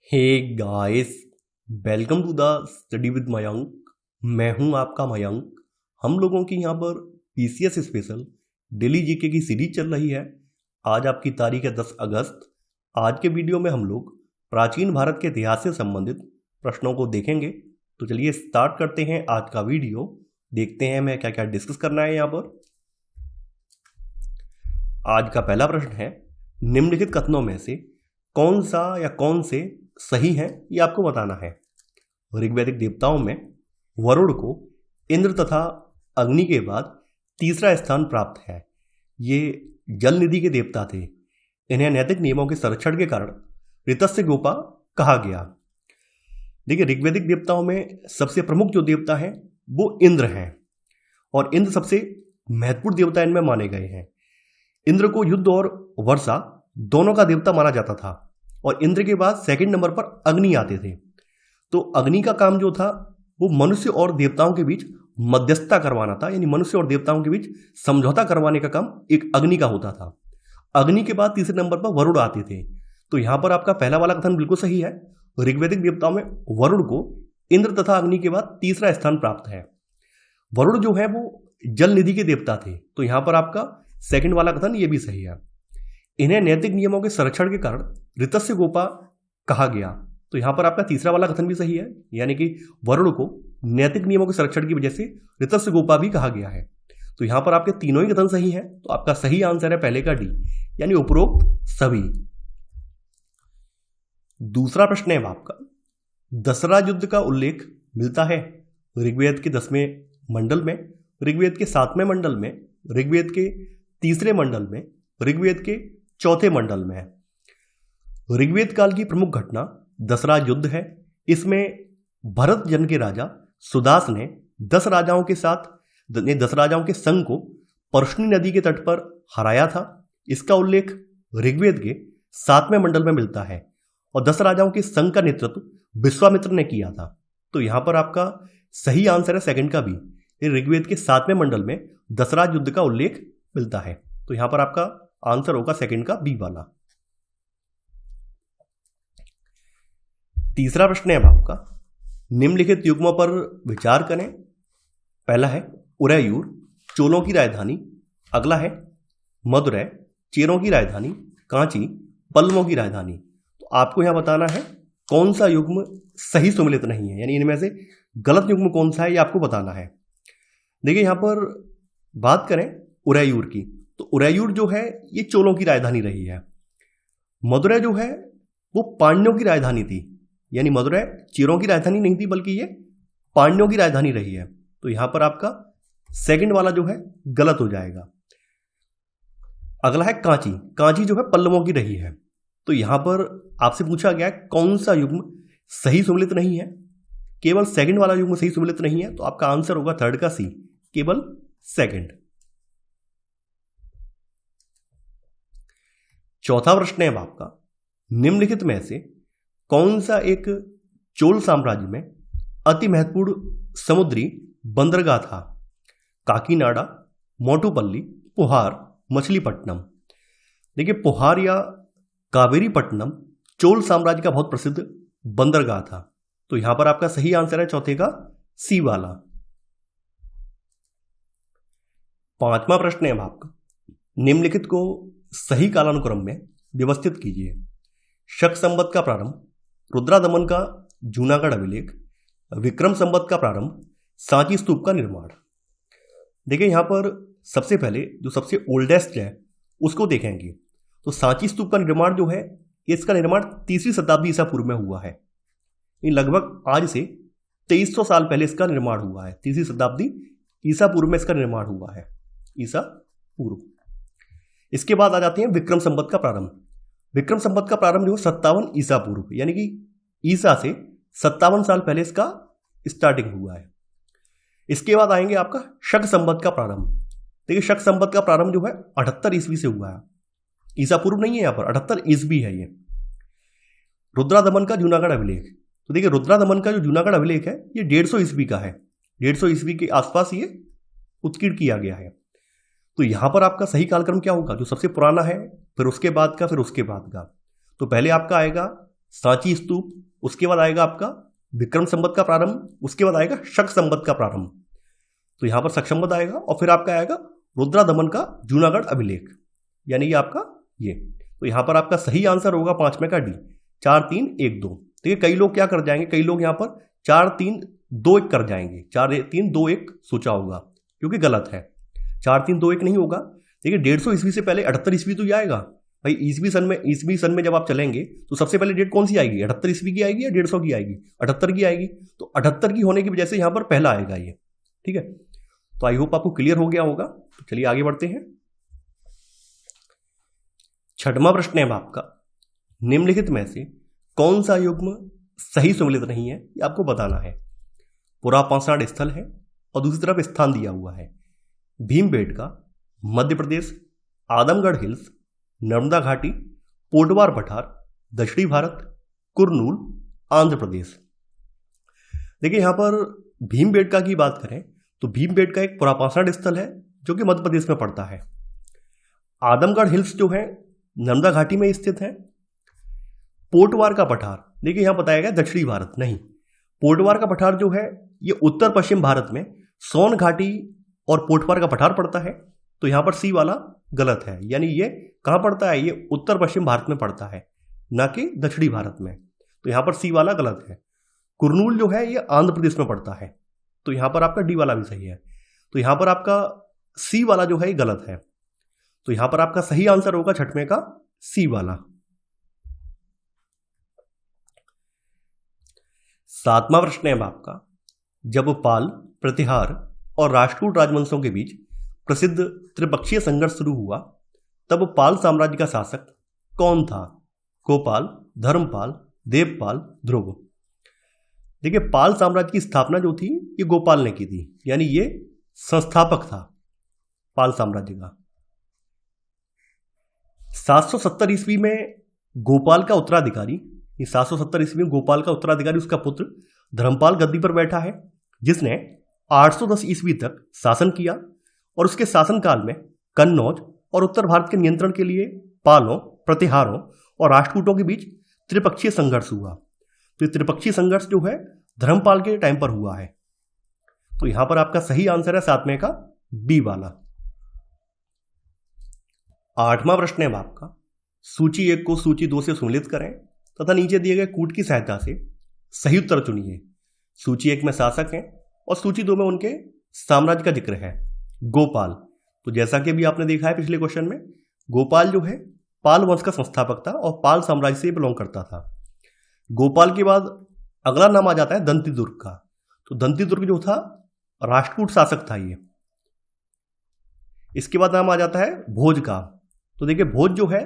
Hey guys, welcome to the study with Mayank. मैं हूं आपका मयंक। हम लोगों की यहाँ पर पीसीएस स्पेशल डेली जीके की सीरीज चल रही है। आज आपकी तारीख है 10 अगस्त। आज के वीडियो में हम लोग प्राचीन भारत के इतिहास से संबंधित प्रश्नों को देखेंगे। तो चलिए स्टार्ट करते हैं आज का वीडियो। देखते हैं हमें क्या क्या डिस्कस करना है यहाँ पर। आज का पहला प्रश्न है, निम्नलिखित कथनों में से कौन सा या कौन से सही है, ये आपको बताना है। ऋग्वैदिक देवताओं में वरुण को इंद्र तथा अग्नि के बाद तीसरा स्थान प्राप्त है। ये जल निधि के देवता थे। इन्हें नैतिक नियमों के संरक्षण के कारण ऋतस्य गोपा कहा गया। देखिए, ऋग्वैदिक देवताओं में सबसे प्रमुख जो देवता है वो इंद्र हैं और इंद्र सबसे महत्वपूर्ण देवता इनमें माने गए हैं। इंद्र को युद्ध और वर्षा दोनों का देवता माना जाता था और इंद्र के बाद सेकंड नंबर पर अग्नि आते थे। तो अग्नि का काम जो था वो मनुष्य और देवताओं के बीच मध्यस्थता करवाना था, यानी मनुष्य और देवताओं के बीच समझौता करवाने का काम एक अग्नि का होता था। अग्नि के बाद तीसरे नंबर पर वरुण आते थे। तो यहां पर आपका पहला वाला कथन बिल्कुल सही है। ऋग्वैदिक देवताओं में वरुण को इंद्र तथा अग्नि के बाद तीसरा स्थान प्राप्त है। वरुण जो है वो जल निधि के देवता थे। तो यहां पर आपका सेकंड वाला कथन ये भी सही है। इन्हें नैतिक नियमों के संरक्षण के कारण ऋतस्य गोपा कहा गया। तो यहां पर आपका तीसरा वाला कथन भी सही है, यानी कि वरुण को नैतिक नियमों के संरक्षण की वजह से ऋतस्य गोपा भी कहा गया है। तो यहां पर आपके तीनों ही कथन सही है। तो आपका सही आंसर है पहले का डी, यानी उपरोक्त सभी। दूसरा प्रश्न है आपका, दशरथ युद्ध का उल्लेख मिलता है ऋग्वेद के 10वें मंडल में, ऋग्वेद के 7वें मंडल में, ऋग्वेद के 3रे मंडल में, ऋग्वेद के 4थे मंडल में है। ऋग्वेद काल की प्रमुख घटना दशरथ युद्ध है। इसमें भरत जन के राजा सुदास ने 10 राजाओं के संघ को परशुनी नदी के तट पर हराया था। इसका उल्लेख ऋग्वेद के 7वें मंडल में मिलता है और 10 राजाओं के संघ का नेतृत्व विश्वामित्र ने किया था। तो यहां पर आपका सही आंसर है सेकंड का भी। ऋग्वेद के 7वें मंडल में दशरथ युद्ध का उल्लेख मिलता है। तो यहां पर आपका आंसर होगा सेकंड का बी वाला। तीसरा प्रश्न है आपका, निम्नलिखित युग्मों पर विचार करें। पहला है उरैयूर, चोलों की राजधानी। अगला है मदुरै, चेरों की राजधानी। कांची, पल्लवों की राजधानी। तो आपको यहां बताना है कौन सा युग्म सही सुमेलित नहीं है, यानी इनमें से गलत युग्म कौन सा है, ये आपको बताना है। देखिए, यहां पर बात करें उरैयूर की, तो उरैयूर जो है ये चोलों की राजधानी रही है। मदुरै जो है वो पांड्यों की राजधानी थी, यानी मदुरै चेरों की राजधानी नहीं थी बल्कि ये पांड्यों की राजधानी रही है। तो यहां पर आपका सेकंड वाला जो है गलत हो जाएगा। अगला है कांची। कांची जो है पल्लवों की रही है। तो यहां पर आपसे पूछा गया कौन सा युग्म सही सुमेलित नहीं है। केवल सेकंड वाला युग्म सही सुमेलित नहीं है। तो आपका आंसर होगा थर्ड का सी, केवल सेकंड। चौथा प्रश्न है आपका, निम्नलिखित में से कौन सा एक चोल साम्राज्य में अति महत्वपूर्ण समुद्री बंदरगाह था। काकीनाडा, मोटुपल्ली, पुहार, मछलीपट्टनम। देखिए, पुहार या कावेरीपट्टनम चोल साम्राज्य का बहुत प्रसिद्ध बंदरगाह था। तो यहां पर आपका सही आंसर है चौथे का सी वाला। पांचवा प्रश्न है आपका, निम्नलिखित को सही कालानुक्रम में व्यवस्थित कीजिए। शक संवत का प्रारंभ, रुद्रादमन का जूनागढ़ अभिलेख, विक्रम संवत का प्रारंभ, सांची स्तूप का निर्माण। देखिए, यहां पर सबसे पहले जो सबसे ओल्डेस्ट है उसको देखेंगे। तो सांची स्तूप का निर्माण जो है, इसका निर्माण 3री शताब्दी ईसा पूर्व में हुआ है। लगभग आज से 2300 साल पहले इसका निर्माण हुआ है। 3री शताब्दी ईसा पूर्व में इसका निर्माण हुआ है, ईसा पूर्व। इसके बाद आ जाते हैं विक्रम संवत का प्रारंभ। विक्रम संवत का प्रारंभ जो 57 ईसा पूर्व, यानी कि ईसा से 57 साल पहले इसका स्टार्टिंग हुआ है। इसके बाद आएंगे आपका शक संवत का प्रारंभ। देखिए, शक संवत का प्रारंभ जो है 78 ईस्वी से हुआ है। ईसा पूर्व नहीं है, यहां पर 78 ईस्वी है ये। रुद्रादमन का जूनागढ़ अभिलेख। तो देखिए, रुद्रादमन का जो जूनागढ़ अभिलेख है ये 150 ईस्वी का है। 150 ईस्वी के आसपास ये उत्कीर्ण किया गया है। तो यहां पर आपका सही कालक्रम क्या होगा, जो सबसे पुराना है, फिर उसके बाद का, फिर उसके बाद का। तो पहले आपका आएगा सांची स्तूप, उसके बाद आएगा आपका विक्रम संवत का प्रारंभ, उसके बाद आएगा शक संवत का प्रारंभ। तो यहां पर शक संवत आएगा और फिर आपका आएगा रुद्रादमन का जूनागढ़ अभिलेख, यानी ये आपका ये। तो यहां पर आपका सही आंसर होगा 5 में का डी, 4 3 1 2। देखिए कई लोग क्या कर जाएंगे, कई लोग यहां पर 4 3 2 1 कर जाएंगे, 4 3 2 1 सोचा होगा, क्योंकि गलत है। 4 3 2 1 नहीं होगा। देखिए 150 ईस्वी से पहले 78 ईस्वी तो आएगा भाई। ईस्वी सन में जब आप चलेंगे तो सबसे पहले डेट कौन सी आएगी, 78 ईस्वी की आएगी या 150 की आएगी, 78 की आएगी। तो 78 की होने की वजह से यहां पर पहला आएगा ये, ठीक है। तो आई होप आपको क्लियर हो गया होगा। तो चलिए आगे बढ़ते हैं। छठवां प्रश्न है आपका, निम्नलिखित में से कौन सा युग्म सही सम्मिलित नहीं है, ये आपको बताना है। पूरा पाषाण स्थल है और दूसरी तरफ स्थान दिया हुआ है भीमबेटका, मध्य प्रदेश, आदमगढ़ हिल्स, नर्मदा घाटी, पोटवार पठार, दक्षिणी भारत, कुरनूल, आंध्र प्रदेश। देखिए यहां पर भीमबेटका की बात करें तो भीमबेटका एक पुरापाषाण स्थल है जो कि मध्य प्रदेश में पड़ता है। आदमगढ़ हिल्स जो है नर्मदा घाटी में स्थित है। पोटवार का पठार, देखिए यहां बताया गया दक्षिणी भारत, नहीं, पोटवार का पठार जो है ये उत्तर पश्चिम भारत में सोन घाटी और पोटवार का पठार पड़ता है। तो यहां पर सी वाला गलत है, यानी ये कहां पड़ता है, ये उत्तर पश्चिम भारत में पड़ता है, ना कि दक्षिणी भारत में। तो यहां पर सी वाला गलत है। कुरनूल जो है ये आंध्र प्रदेश में पड़ता है। तो यहां पर आपका डी वाला भी सही है। तो यहां पर आपका सी वाला जो है ये गलत है। तो यहां पर आपका सही आंसर होगा छठवें का सी वाला। सातवां प्रश्न है आपका, जब पाल, प्रतिहार और राष्ट्रकूट राजवंशों के बीच प्रसिद्ध त्रिपक्षीय संघर्ष शुरू हुआ तब पाल साम्राज्य का शासक कौन था? गोपाल, धर्मपाल, देवपाल, ध्रुव। देखिए पाल साम्राज्य की स्थापना जो थी ये गोपाल ने की थी, यानी ये संस्थापक था पाल साम्राज्य का। 770 ईस्वी में गोपाल का उत्तराधिकारी, 770 ईस्वी में गोपाल का उत्तराधिकारी उसका पुत्र धर्मपाल गद्दी पर बैठा है, जिसने 810 ईस्वी तक शासन किया। और उसके शासनकाल में कन्नौज और उत्तर भारत के नियंत्रण के लिए पालों, प्रतिहारों और राष्ट्रकूटों के बीच त्रिपक्षीय संघर्ष हुआ। तो ये त्रिपक्षीय संघर्ष जो है धर्मपाल के टाइम पर हुआ है। तो यहां पर आपका सही आंसर है सातवें का बी वाला। आठवां प्रश्न है आपका, सूची 1 को सूची 2 से सम्मिलित करें तथा नीचे दिए गए कूट की सहायता से सही उत्तर चुनिए। सूची 1 में शासक हैं और सूची 2 में उनके साम्राज्य का जिक्र है। गोपाल, तो जैसा कि अभी आपने देखा है पिछले क्वेश्चन में, गोपाल जो है पाल वंश का संस्थापक था और पाल साम्राज्य से बिलोंग करता था। गोपाल के बाद अगला नाम आ जाता है दंतिदुर्ग का। तो दंतिदुर्ग जो था राष्ट्रकूट शासक था ये। इसके बाद नाम आ जाता है भोज का। तो देखिए भोज जो है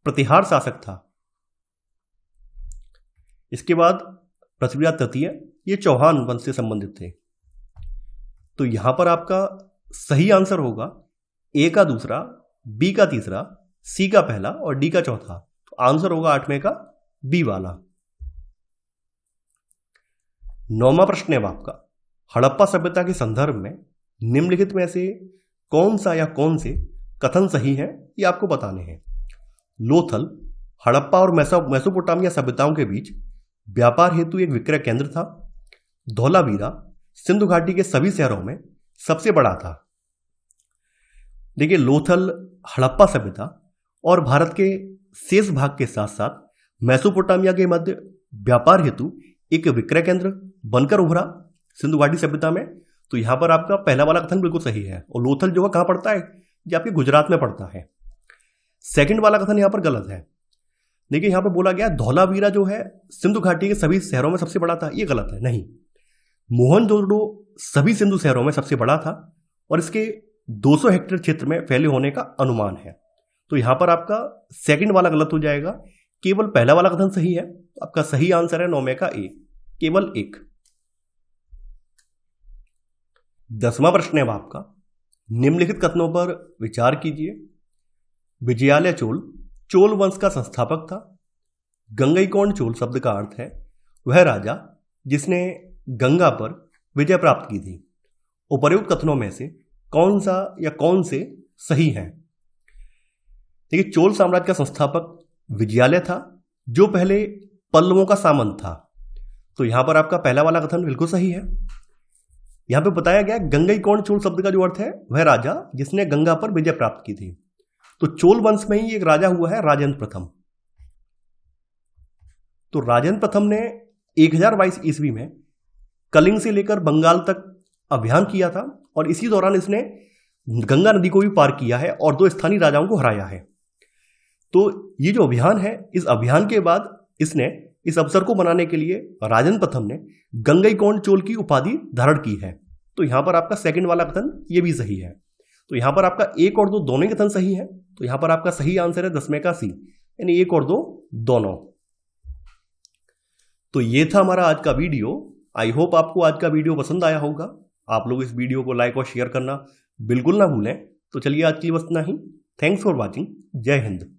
प्रतिहार शासक था। इसके बाद पृथ्वीराज तृतीय, ये चौहान वंश से संबंधित थे। तो यहां पर आपका सही आंसर होगा ए का दूसरा, बी का तीसरा, सी का पहला और डी का चौथा। तो आंसर होगा 8वें का बी वाला। 9वां प्रश्न है आपका, हड़प्पा सभ्यता के संदर्भ में निम्नलिखित में से कौन सा या कौन से कथन सही है, ये आपको बताने हैं। लोथल हड़प्पा और मेसोपोटामिया सभ्यताओं के बीच व्यापार हेतु एक विक्रय केंद्र था। धौलावीरा सिंधु घाटी के सभी शहरों में सबसे बड़ा था। देखिए लोथल हड़प्पा सभ्यता और भारत के शेष भाग के साथ साथ मेसोपोटामिया के मध्य व्यापार हेतु एक विक्रय केंद्र बनकर उभरा सिंधु घाटी सभ्यता में। तो यहां पर आपका पहला वाला कथन बिल्कुल सही है। और लोथल जो है कहां पड़ता है, ये आपके गुजरात में पड़ता है। सेकंड वाला कथन यहां पर गलत है। देखिए यहां पर बोला गया धौलावीरा जो है सिंधु घाटी के सभी शहरों में सबसे बड़ा था, ये गलत है। नहीं, मोहनजोदड़ो सभी सिंधु शहरों में सबसे बड़ा था और इसके 200 हेक्टेयर क्षेत्र में फैले होने का अनुमान है। तो यहां पर आपका सेकंड वाला गलत हो जाएगा, केवल पहला वाला कथन सही है। आपका सही आंसर है 9वें का ए, केवल 1। 10वां प्रश्न है आपका, निम्नलिखित कथनों पर विचार कीजिए। विजयालय चोल चोल वंश का संस्थापक था। गंगईकोंड चोल शब्द का अर्थ है वह राजा जिसने गंगा पर विजय प्राप्त की थी। उपर्युक्त कथनों में से कौन सा या कौन से सही है? देखिए चोल साम्राज्य का संस्थापक विजयालय था, जो पहले पल्लवों का सामंत था। तो यहां पर आपका पहला वाला कथन बिल्कुल सही है। यहां पे बताया गया गंगईकोंड चोल शब्द का जो अर्थ है वह राजा जिसने गंगा पर विजय प्राप्त की थी। तो चोल वंश में ही एक राजा हुआ है राजेंद्र प्रथम। तो राजेंद्र प्रथम ने 1022 ईस्वी में कलिंग से लेकर बंगाल तक अभियान किया था और इसी दौरान इसने गंगा नदी को भी पार किया है और 2 स्थानीय राजाओं को हराया है। तो ये जो अभियान है, इस अभियान के बाद इसने इस अवसर को मनाने के लिए राजेंद्र प्रथम ने गंगईकोंड चोल की उपाधि धारण की है। तो यहां पर आपका सेकंड वाला कथन ये भी सही है। तो यहां पर आपका 1 और 2 दोनों ही कथन सही है। तो यहां पर आपका सही आंसर है 10वें का सी, यानी 1 और 2 दोनों। तो ये था हमारा आज का वीडियो। आई होप आपको आज का वीडियो पसंद आया होगा। आप लोग इस वीडियो को लाइक और शेयर करना बिल्कुल ना भूलें। तो चलिए आज के लिए बस इतना ही। Thanks for watching. जय हिंद।